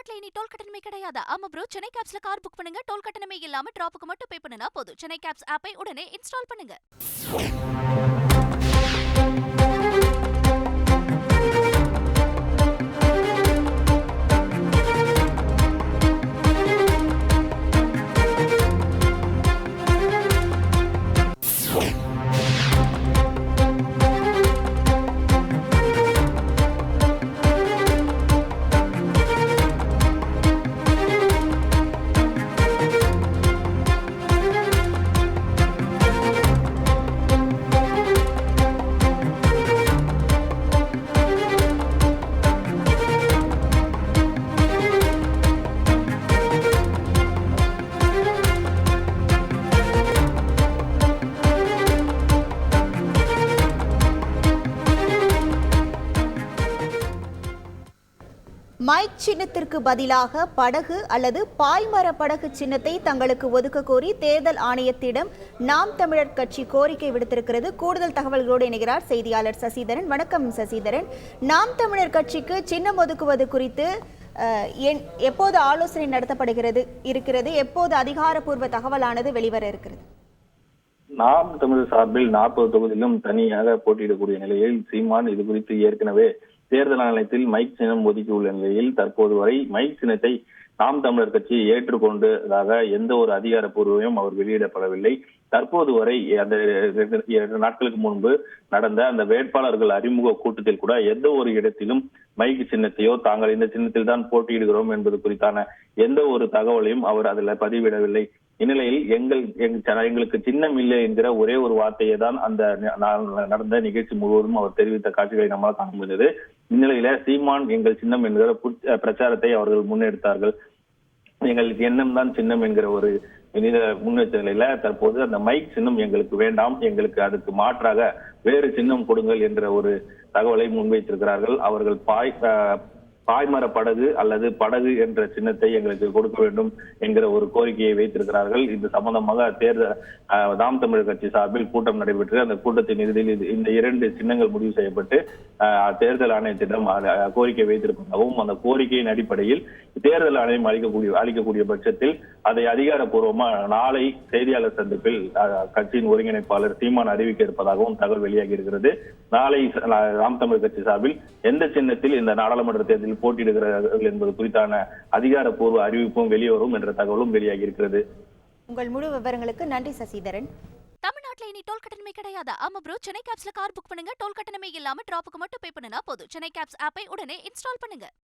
தமிழ்நாட்டுல இனி டோல் கட்டணமே கிடையாது. ஆமா ப்ரோ, சென்னை கேப்ஸ்ல கார் புக் பண்ணுங்க. டோல் கட்டணமே இல்லாம டிராப்புக்கு மட்டும் பே பண்ணுனா போதும். சென்னை கேப்ஸ் ஆப்பை உடனே இன்ஸ்டால் பண்ணுங்க. மைக் சின்னத்திற்கு பதிலாக படகு அல்லது பாய்மர படகு சின்னத்தை தங்களுக்கு ஒதுக்க கோரி தேர்தல் ஆணையத்திடம் நாம் தமிழர் கட்சி கோரிக்கை விடுத்திருக்கிறது. கூடுதல் தகவல்களோடு இணைகிறார் செய்தியாளர் சசிதரன். வணக்கம் சசிதரன். நாம் தமிழர் கட்சிக்கு சின்னம் ஒதுக்குவது குறித்து எப்போது ஆலோசனை நடத்தப்படுகிறது இருக்கிறது? எப்போது அதிகாரப்பூர்வ தகவலானது வெளிவர இருக்கிறது? நாம் தமிழர் சார்பில் 40 தொகுதியிலும் தனியாக போட்டியிடக்கூடிய நிலையில் சீமான் இது குறித்து ஏற்கனவே தேர்தல் ஆணையத்தில் மைக் சின்னம் ஒதுக்கியுள்ள நிலையில் தற்போது வரை மைக் சின்னத்தை நாம் தமிழர் கட்சி ஏற்றுக்கொண்டதாக எந்த ஒரு அதிகாரப்பூர்வமும் அவர் வெளியிடப்படவில்லை. தற்போது வரை அந்த 2 நாட்களுக்கு முன்பு நடந்த அந்த வேட்பாளர்கள் அறிமுக கூட்டத்தில் கூட எந்த ஒரு இடத்திலும் மைக் சின்னத்தையோ தாங்கள் இந்த சின்னத்தில் தான் போட்டியிடுகிறோம் என்பது குறித்தான எந்த ஒரு தகவலையும் அவர் அதில் பதிவிடவில்லை. இந்நிலையில் எங்களுக்கு சின்னம் இல்லை என்கிற ஒரே ஒரு வார்த்தையை தான் அந்த நடந்த நிகழ்ச்சி முழுவதும் அவர் தெரிவித்த காட்சிகளை நம்மால் காண முடிந்தது. இந்நிலையில சீமான் எங்கள் சின்னம் என்கிற பிரச்சாரத்தை அவர்கள் முன்னெடுத்தார்கள். எங்களுக்கு எண்ணம் தான் சின்னம் என்கிற ஒரு முன்னெடுத்த நிலையில தற்போது அந்த மைக் சின்னம் எங்களுக்கு வேண்டாம், எங்களுக்கு அதுக்கு மாற்றாக வேறு சின்னம் கொடுங்கள் என்ற ஒரு தகவலை முன்வைத்திருக்கிறார்கள். அவர்கள் பாய்மர படகு அல்லது படகு என்ற சின்னத்தை எங்களுக்கு கொடுக்க வேண்டும் என்கிற ஒரு கோரிக்கையை வைத்திருக்கிறார்கள். இது சம்பந்தமாக தேர்தல் நாம் தமிழர் கட்சி சார்பில் கூட்டம் நடைபெற்று அந்த கூட்டத்தின் இறுதியில் இந்த 2 சின்னங்கள் முடிவு செய்யப்பட்டு தேர்தல் ஆணையத்திடம் கோரிக்கை வைத்திருப்பதாகவும் அந்த கோரிக்கையின் அடிப்படையில் தேர்தல் ஆணையம் அளிக்கக்கூடிய பட்சத்தில் அதை அதிகாரப்பூர்வமா நாளை செய்தியாளர் சந்திப்பில் கட்சியின் ஒருங்கிணைப்பாளர் சீமான் அறிவிக்க இருப்பதாகவும் தகவல் வெளியாகி இருக்கிறது. நாளை நாம் தமிழர் கட்சி சார்பில் எந்த சின்னத்தில் இந்த நாடாளுமன்ற தேர்தலில் போட்டியிடுகிறார்கள் என்பது குறித்தான அதிகாரப்பூர்வ அறிவிப்பும் வெளிவரும் என்ற தகவலும் வெளியாகி இருக்கிறது. உங்கள் முழு விவரங்களுக்கு நன்றி சசிதரன். தமிழ்நாட்டுல இனி டோல் கட்டணமே கிடையாது. ஆமா ப்ரோ, சென்னை கேப்ஸ்ல கார் புக் பண்ணுங்க. டோல் கட்டணமே இல்லாம டிராப்புக்கு மட்டும் பே பண்ணுனா போதும். சென்னை கேப்ஸ் ஆப்பை உடனே இன்ஸ்டால் பண்ணுங்க.